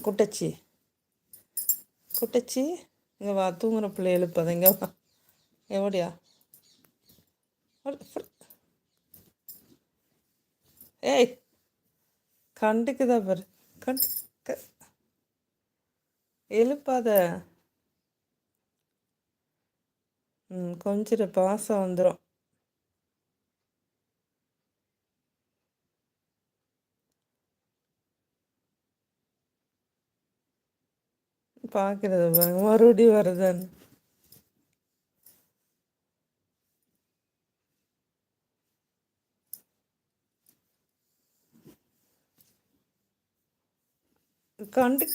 குட்டச்சி குட்டச்சி இங்கே வா, தூங்குற பிள்ளை எழுப்பாத, இங்கே வா. எவடியா? ஏய், கண்டுக்குதா பாரு. கண்டு எழுப்பாத. கொஞ்சம் பாசம் வந்துடும். பார்க்கறது பாருங்க, மறுபடியும் வருதான்னு. கண்டுக்க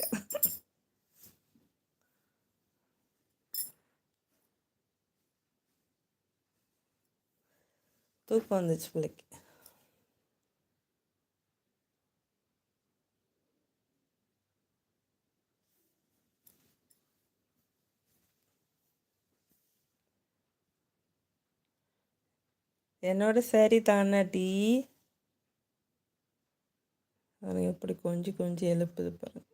தூக்கம் வந்துச்சு பிள்ளைக்கு. என்னோட சரி தானே டீ. அது எப்படி கொஞ்சம் கொஞ்சம் எழுப்புது பாருங்க.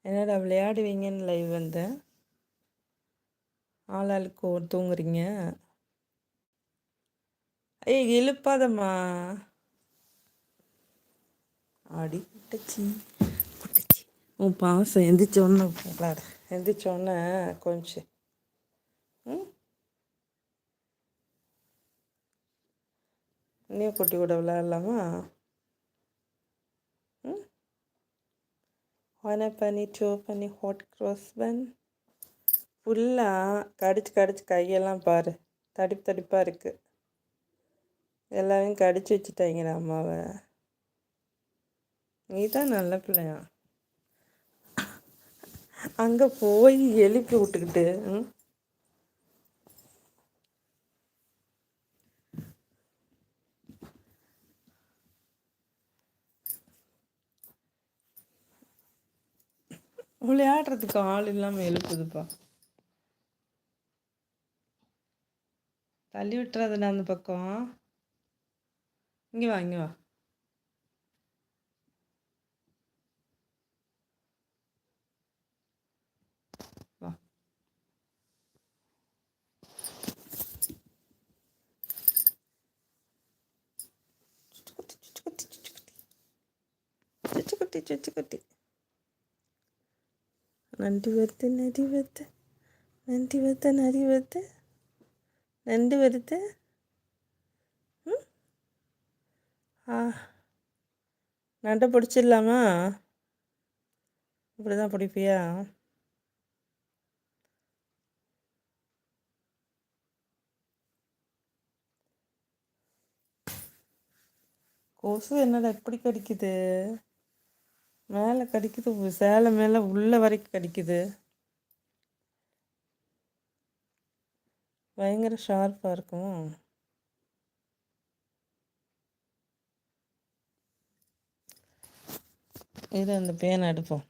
என்னடா விளையாடுவீங்கன்னு லைவ் வந்தேன். ஆளாளுக்கு ஒரு தூங்குறீங்க. ஏய், எழுப்பாதம்மா. ஆடி குட்டச்சி குட்டச்சி. உன் பாசம் எந்திரிச்சோன்னு விளாட. எந்திரிச்சோன்னே கொஞ்சம் நீ குட்டி கூட விளையாடலாமா? ஒன் பண்ணி 2 பண்ணி ஹாட் க்ராஸ் பன் ஃபுல்லாக கடிச்சு கடிச்சு கையெல்லாம் பாரு, தடிப்பு தடிப்பாக இருக்குது. எல்லாரையும் கடிச்சு வச்சுட்டாங்கடா அம்மாவை. நீ தான் நல்ல பிள்ளையா. அங்கே போய் எழுப்பி விட்டுக்கிட்டு விளையாடுறதுக்கு ஆள் இல்லாமல் எழுப்புதுப்பா. தள்ளி விட்டுறாதுண்ணா அந்த பக்கம். இங்கே வா, இங்கே வா. வா. சுச்சுக்குட்டி சுச்சுக்குட்டி. நன்றி வருது நரி வருது, நன்றி வருது நரி வருது, நண்டு வருது. நண்டை பிடிச்சிடலாமா? இப்படி தான் பிடிப்பியா? கொசு என்னடா எப்படி கடிக்குது? மேலே கடிக்குது, சேலை மேலே உள்ள வரைக்கும் கடிக்குது. பயங்கர ஷார்ப்பாக இருக்கும். இது அந்த பேனை எடுப்போம்.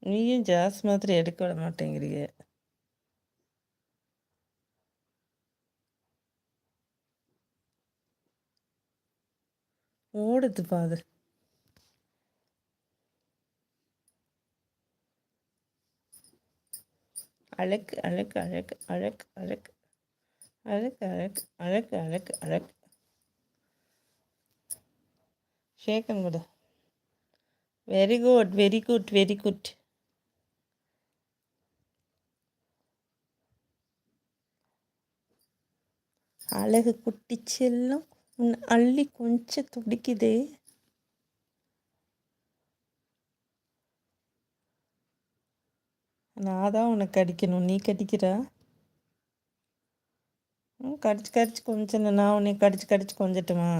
நீயும் ஜாஸ் மாதிரி எடுக்க விட மாட்டேங்கிறீங்க. ஓடுது பாது. அழகு அழகு அழகு அழகு அழகு அழகு அழகு அழகு அழகு அழகு. ஷேக்கன் கூட. Very good very good very good. அழகு குட்டி செல்லம், உன் அள்ளி கொஞ்சம் துடிக்குதே. நான் தான் உனக்கு கடிக்கணும், நீ கடிக்கிற. கடிச்சு கடிச்சு கொஞ்சம் நான் உன்னை கடிச்சு கடிச்சு கொஞ்சட்டுமா?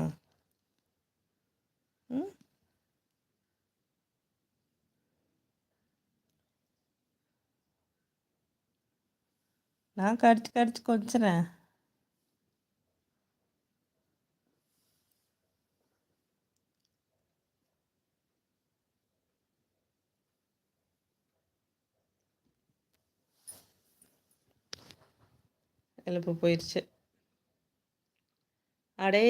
நான் கடிச்சு கடிச்சு கொஞ்சறேன். எழுப்பு போயிடுச்சு. அடே